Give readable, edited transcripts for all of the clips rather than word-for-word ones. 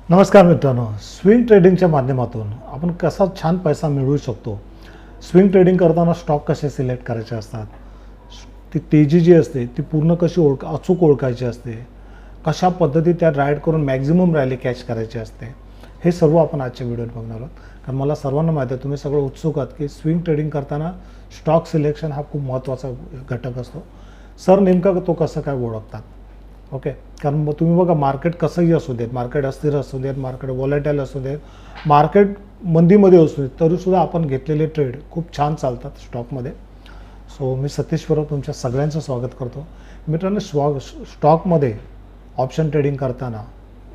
नमस्कार मित्रांनो, स्विंग ट्रेडिंगच्या माध्यमातून आपण कसा छान पैसा मिळवू शकतो. स्विंग ट्रेडिंग करताना स्टॉक कसे सिलेक्ट करायचे असतात, ती तेजी जी असते ती पूर्ण कशी अचूक ओळखायची असते, कशा पद्धतीत त्या राईड करून मॅक्झिमम रॅली कॅच करायची असते, हे सर्व आपण आजच्या व्हिडिओत बघणार आहोत. कारण मला सर्वांना माहिती आहे, तुम्ही सगळं उत्सुक आहात की स्विंग ट्रेडिंग करताना स्टॉक सिलेक्शन हा खूप महत्त्वाचा घटक असतो. सर नेमका तो कसं काय ओळखतात. ओके, कारण मग तुम्ही बघा, मार्केट कसंही असू देत, मार्केट अस्थिर असू देत, मार्केट वॉलेटाईल असू देत, मार्केट मंदीमध्ये असू देत, तरीसुद्धा आपण घेतलेले ट्रेड खूप छान चालतात स्टॉकमध्ये. सो मी सतीश परब तुमच्या सगळ्यांचं स्वागत करतो. मित्रांनो, स्टॉकमध्ये ऑप्शन ट्रेडिंग करताना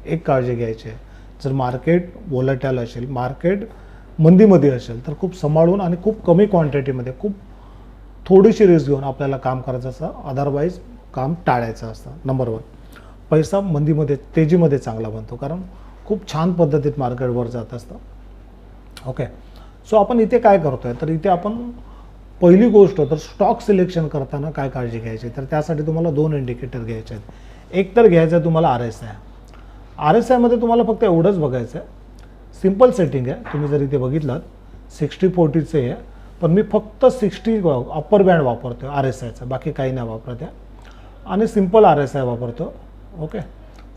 एक काळजी घ्यायची आहे. जर मार्केट वॉलेटाईल असेल, मार्केट मंदीमध्ये असेल, तर खूप सांभाळून आणि खूप कमी क्वांटिटीमध्ये खूप थोडीशी रिस्क घेऊन आपल्याला काम करायचं असतं. अदरवाईज काम टाळायचं असतं. नंबर 1, पैसा मंदीमध्ये तेजीमध्ये चांगला बनतो, कारण खूप छान पद्धतीत मार्केटवर जात असतं. ओके, सो आपण इथे काय करतो आहे, तर इथे आपण पहिली गोष्ट तर स्टॉक सिलेक्शन करताना काय काळजी घ्यायची, तर त्यासाठी तुम्हाला 2 इंडिकेटर घ्यायचे आहेत. एक तर घ्यायचं आहे तुम्हाला RSI. RSIमध्ये तुम्हाला फक्त एवढंच बघायचं आहे, सिम्पल सेटिंग आहे. तुम्ही जर इथे बघितलात 60-40चं आहे, पण मी फक्त 60 अप्पर बँड वापरतो RSIचा, बाकी काही नाही वापरत आहे. आणि सिम्पल RSI वापरतो. ओके,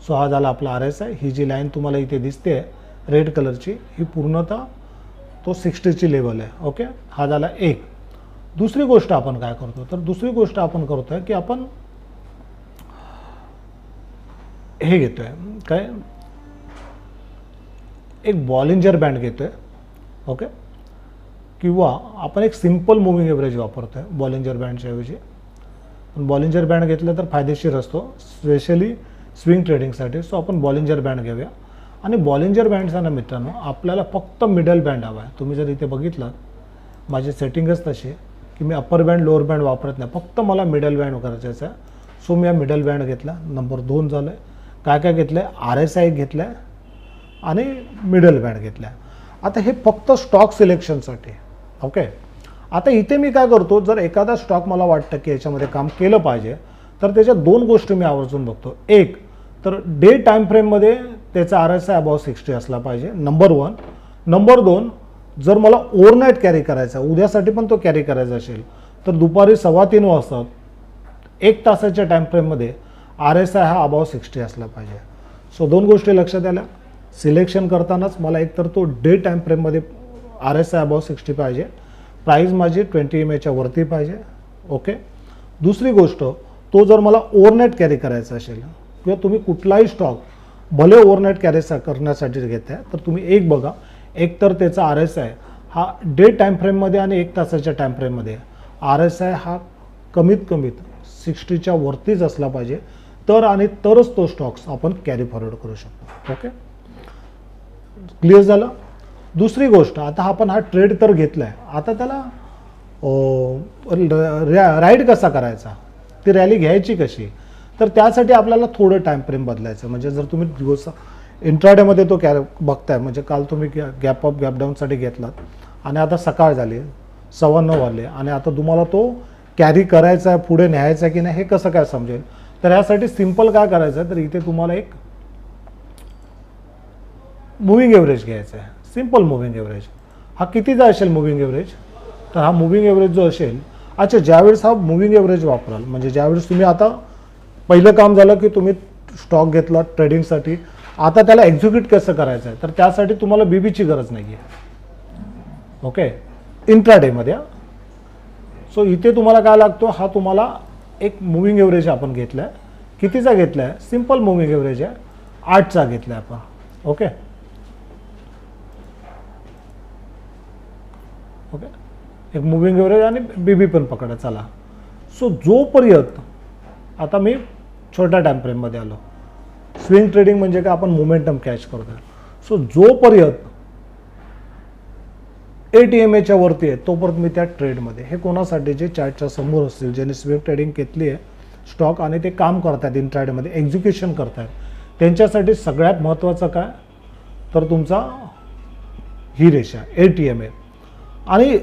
सो हा झाला आपला RSI. ही जी लाईन तुम्हाला इथे दिसते रेड कलरची, ही पूर्णतः तो 60ची लेवल आहे. ओके, हा झाला एक. दुसरी गोष्ट आपण काय करतो, तर दुसरी गोष्ट आपण करतो आहे की आपण हे घेतो आहे काय, एक बॉलिंजर बँड घेतो आहे. ओके, किंवा आपण एक सिम्पल मुव्हिंग एव्हरेज वापरतो आहे बॉलिंजर बँडच्या ऐवजी. पण बॉलिंजर बँड घेतलं तर फायदेशीर असतो, स्पेशली स्विंग ट्रेडिंगसाठी. सो आपण बॉलिंजर बँड घेऊया. आणि बॉलिंजर बँडचा ना मित्रांनो, आपल्याला फक्त मिडल बँड हवा आहे. तुम्ही जर इथे बघितलं, माझी सेटिंगच तशी आहे की मी अप्पर बँड लोअर बँड वापरत नाही, फक्त मला मिडल बँड करायचं आहे. सो मी हा मिडल बँड घेतला. नंबर 2 झालं आहे. काय काय घेतलं आहे, RSI घेतलं आहे आणि मिडल बँड घेतला आहे. आता हे फक्त स्टॉक सिलेक्शनसाठी. ओके, आता इथे मी काय करतो, जर एखादा स्टॉक मला वाटतं की याच्यामध्ये काम केलं पाहिजे, तर त्याच्या 2 गोष्टी मी आवर्जून बघतो. एक तर डे टाईम फ्रेममध्ये त्याचा RSI अबाव 60 असला पाहिजे, नंबर 1. नंबर 2, जर मला ओव्हरनाईट कॅरी करायचा, उद्यासाठी पण तो कॅरी करायचा असेल, तर दुपारी 3:15 वाजता 1 तासाच्या टाईम फ्रेममध्ये RSI हा अबाव 60 असला पाहिजे. सो 2 गोष्टी लक्षात आल्या. सिलेक्शन करतानाच मला एकतर तो डे टाईम फ्रेममध्ये RSI अबाव 60 पाहिजे, प्राईस माझी 20 MAच्या वरती पाहिजे. ओके, दुसरी गोष्ट, तो जर मला ओव्हरनाईट कॅरी करायचा असेल, किंवा तुम्ही कुठलाही स्टॉक भले ओव्हरनाईट कॅरी करण्यासाठी घेताय, तर तुम्ही एक बघा, एक तर त्याचा RSI हा डे टाईम फ्रेममध्ये आणि 1 तासाच्या टाईम फ्रेममध्ये RSI हा कमीत कमीत 60च्या वरतीच असला पाहिजे, तरच तो स्टॉक्स आपण कॅरी फॉरवर्ड करू शकतो. ओके, क्लिअर झालं. दुसरी गोष्ट, आता आपण हा ट्रेड तर घेतला आहे, आता त्याला राईड कसा करायचा, ती रॅली घ्यायची कशी, तर त्यासाठी आपल्याला थोडं टाईम फ्रेम बदलायचं. म्हणजे जर तुम्ही इंट्राडेमध्ये तो बघताय, म्हणजे काल तुम्ही गॅप अप गॅप डाऊनसाठी घेतलात आणि आता सकाळ झाली, 9:15 वाजले, आणि आता तुम्हाला तो कॅरी करायचा आहे, पुढे न्यायचा आहे की नाही, हे कसं काय समजेल. तर ह्यासाठी सिम्पल काय करायचं आहे, तर इथे तुम्हाला एक मुव्हिंग एव्हरेज घ्यायचा आहे. Simple moving average. हा कितीचा असेल मुव्हिंग एव्हरेज, तर हा मुव्हिंग एव्हरेज जो असेल, अच्छा, ज्यावेळेस हा मुव्हिंग एव्हरेज वापराल, म्हणजे ज्यावेळेस तुम्ही आता पहिलं काम झालं की तुम्ही स्टॉक घेतला ट्रेडिंगसाठी, आता त्याला एक्झिक्यूट कसं करायचं आहे, तर त्यासाठी तुम्हाला BBची गरज नाही आहे. ओके, इंट्राडेमध्ये. सो इथे तुम्हाला काय लागतो, हा तुम्हाला एक मुव्हिंग एव्हरेज आपण घेतला आहे. कितीचा घेतला आहे, सिम्पल मुव्हिंग एव्हरेज आहे, 8चा घेतला आहे आपण. ओके, ओके, एक मुव्हिंग एव्हरेज आणि BB पण पकडा. चला, सो जोपर्यंत आता मी छोट्या टाईम फ्रेममध्ये आलो, स्विंग ट्रेडिंग म्हणजे काय, आपण मोमेंटम कॅच करतो. सो जोपर्यंत 8 MAच्या वरती आहे, तोपर्यंत मी त्या ट्रेडमध्ये. हे कोणासाठी, जे चार्टच्या समोर असतील, ज्यांनी स्विंग ट्रेडिंग घेतली आहे स्टॉक आणि ते काम करतात इंट्राडेमध्ये, एक्झिक्युशन करतात, त्यांच्यासाठी सगळ्यात महत्त्वाचं काय, तर तुमचा ही रेषा 8 MA. आणि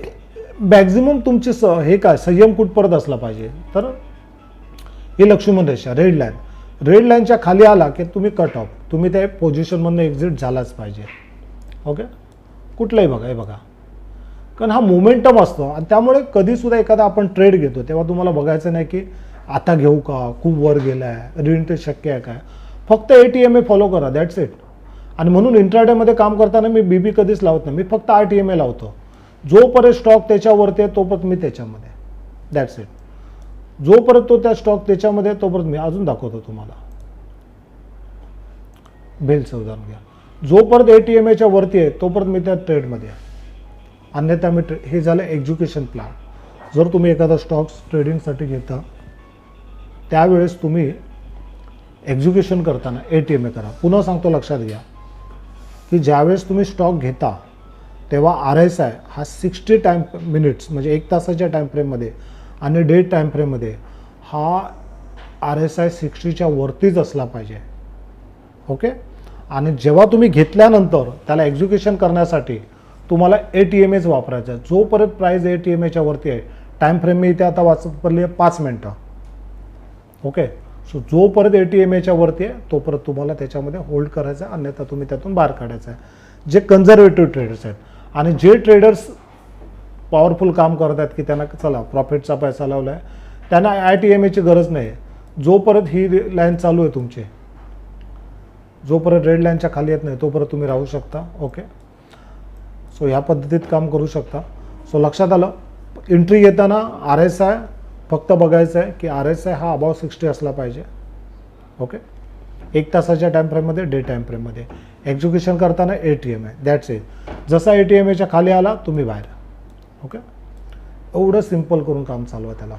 मॅक्झिमम तुमची हे काय संयम कुठपर्यंत असला पाहिजे, तर ही लक्ष्मण रेषा, रेड लाईन. रेड लाईनच्या खाली आला की तुम्ही कट ऑफ, तुम्ही त्या पोझिशनमधून एक्झिट झालाच पाहिजे. ओके, कुठलंही बघा, हे बघा, कारण हा मोमेंटम असतो आणि त्यामुळे कधीसुद्धा एखादा आपण ट्रेड घेतो तेव्हा तुम्हाला बघायचं नाही की आता घेऊ का, खूप वर गेला आहे, रिएंट्री शक्य आहे काय, फक्त ATMA फॉलो करा, दॅट्स इट. आणि म्हणून इंट्राडेमध्ये काम करताना मी BB कधीच लावत नाही, मी फक्त RTMA लावतो. जोपर्यंत स्टॉक त्याच्यावरती आहे तोपर्यंत मी त्याच्यामध्ये, दॅट्स इट. जोपर्यंत तो त्या स्टॉक त्याच्यामध्ये तोपर्यंत मी अजून दाखवतो तुम्हाला. बेलचं उदाहरण घ्या, जोपर्यंत ATMAच्या वरती आहे तोपर्यंत मी त्या ट्रेडमध्ये आहे, अन्यथा मी हे झालं एज्युकेशन प्लॅन. जर तुम्ही एखादा स्टॉक्स ट्रेडिंगसाठी घेता त्यावेळेस तुम्ही एक्झिक्युशन करताना ATMA करा. पुन्हा सांगतो, लक्षात घ्या की ज्यावेळेस तुम्ही स्टॉक घेता तेव्हा RSI हा 60 मिनिट्स म्हणजे 1 तासाच्या टाईम फ्रेममध्ये आणि डे टाईम फ्रेममध्ये हा RSI 60च्या वरतीच असला पाहिजे. ओके, आणि जेव्हा तुम्ही घेतल्यानंतर त्याला एक्झिक्युशन करण्यासाठी तुम्हाला ATMAच वापरायचा आहे. जोपर्यंत प्राईस ATMAच्या वरती आहे, टाईम फ्रेम मी इथे आता वापरली आहे 5 मिनटं. ओके, सो जोपर्यंत ATMAच्या वरती आहे तोपर्यंत तुम्हाला त्याच्यामध्ये होल्ड करायचं आहे, अन्यथा तुम्ही त्यातून बाहेर काढायचं आहे. जे कन्झर्वेटिव्ह ट्रेडर्स आहेत आणि जे ट्रेडर्स पॉवरफुल काम करत आहेत की त्यांना चला प्रॉफिटचा पैसा लावला आहे, त्यांना ATMAची गरज नाही. जोपर्यंत ही लाईन चालू आहे तुमची, जोपर्यंत रेड लाईनच्या खाली येत नाही तोपर्यंत तुम्ही राहू शकता. ओके, सो ह्या पद्धतीत काम करू शकता. सो लक्षात आलं, एंट्री घेताना RSI फक्त बघायचं आहे की RSI हा अबाव 60 असला पाहिजे. ओके, 1 तासाच्या टाईम फ्रेममध्ये, डे टाईम फ्रेममध्ये. एक्झिक्युशन करताना ATMA, दॅट्स इट. जसा ATMAच्या खाली आला तुम्ही बाहेर. ओके, एवढं सिम्पल करून काम चालू आहे त्याला.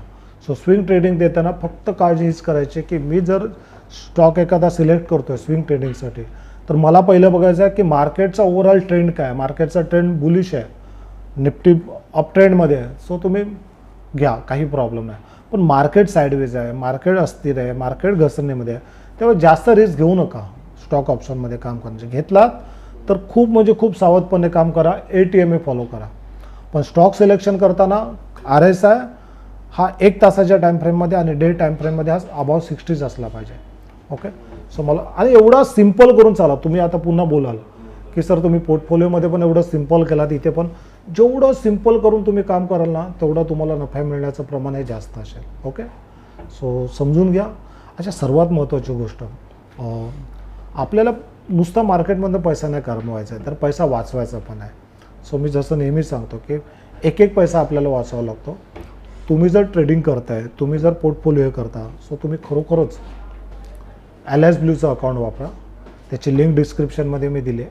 सो स्विंग ट्रेडिंग देताना फक्त काळजी हीच करायची की मी जर स्टॉक एखादा सिलेक्ट करतोय स्विंग ट्रेडिंगसाठी तर मला पहिलं बघायचं आहे की मार्केटचा ओव्हरऑल ट्रेंड काय आहे. मार्केटचा ट्रेंड बुलिश आहे, निफ्टी अप ट्रेंडमध्ये आहे, सो तुम्ही घ्या, काही प्रॉब्लेम नाही. पण मार्केट साईडवेज आहे, मार्केट अस्थिर आहे, मार्केट घसरणीमध्ये आहे, तेव्हा जास्त रिस्क घेऊ नका स्टॉक ऑप्शनमध्ये काम करण्याचे. घेतलात तर खूप म्हणजे खूप सावधपणे काम करा, ATMA फॉलो करा. पण स्टॉक सिलेक्शन करताना RSI हा 1 तासाच्या टाईम फ्रेममध्ये आणि डे टाईम फ्रेममध्ये हा अबाव 60 असला पाहिजे. ओके, सो मला आणि एवढा सिम्पल करून चाला. तुम्ही आता पुन्हा बोलाल की सर तुम्ही पोर्टफोलिओमध्ये पण एवढं सिम्पल केलात, इथे पण जेवढं सिम्पल करून तुम्ही काम कराल ना तेवढं तुम्हाला नफा मिळण्याचं प्रमाण हे जास्त असेल. ओके, सो समजून घ्या. अच्छा, सर्वात महत्त्वाची गोष्ट, आपल्याला नुसता मार्केटमधनं पैसा नाही कमवायचा आहे तर पैसा वाचवायचा पण आहे. सो मी जसं नेहमीच सांगतो की एक पैसा आपल्याला वाचवावा लागतो. तुम्ही जर ट्रेडिंग करताय, तुम्ही जर पोर्टफोलिओ करता, सो तुम्ही खरोखरच Ally Blueचं अकाउंट वापरा. त्याची लिंक डिस्क्रिप्शनमध्ये मी दिली आहे.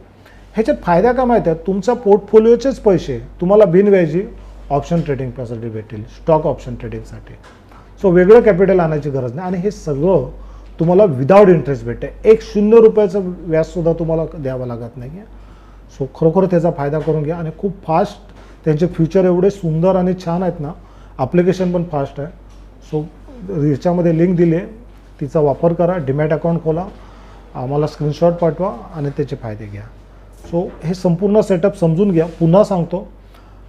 ह्याच्यात फायदा काय माहिती आहे, तुमचा पोर्टफोलिओचेच पैसे तुम्हाला बिनव्याजी ऑप्शन ट्रेडिंगसाठी भेटेल, स्टॉक ऑप्शन ट्रेडिंगसाठी. सो वेगळं कॅपिटल आणायची गरज नाही आणि हे सगळं तुम्हाला विदाउट इंटरेस्ट भेटते. 1 रुपयाचं व्याजसुद्धा तुम्हाला द्यावं लागत नाही आहे. सो खरोखर त्याचा फायदा करून घ्या आणि खूप फास्ट त्यांचे फ्युचर एवढे सुंदर आणि छान आहेत ना, ॲप्लिकेशन पण फास्ट आहे. सो ह्याच्यामध्ये लिंक दिली आहे, तिचा वापर करा, डीमॅट अकाउंट खोला, आम्हाला स्क्रीनशॉट पाठवा आणि त्याचे फायदे घ्या. सो हे संपूर्ण सेटअप समजून घ्या. पुन्हा सांगतो,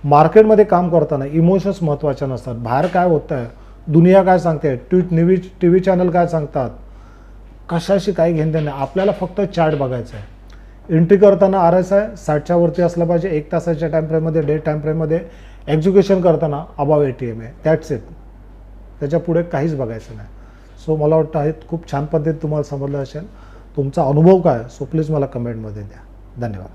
मार्केटमध्ये काम करताना इमोशन्स महत्त्वाच्या नसतात. बाहेर काय होतं आहे, दुनिया काय सांगते, TV चॅनल काय सांगतात, कशाशी काही घेणं नाही. आपल्याला फक्त चार्ट बघायचा आहे. एंट्री करताना RSI 60च्या वरती असला पाहिजे 1 तासाच्या टाईम फ्रेममध्ये, डे टाईम फ्रेममध्ये. एक्झिक्युशन करताना अबाव ATMA, दॅट्स इट. त्याच्या पुढे काहीच बघायचं नाही. सो मला वाटतं आहे खूप छान पद्धतीत तुम्हाला समजलं असेल. तुमचा अनुभव काय, सो प्लीज मला कमेंटमध्ये द्या. धन्यवाद.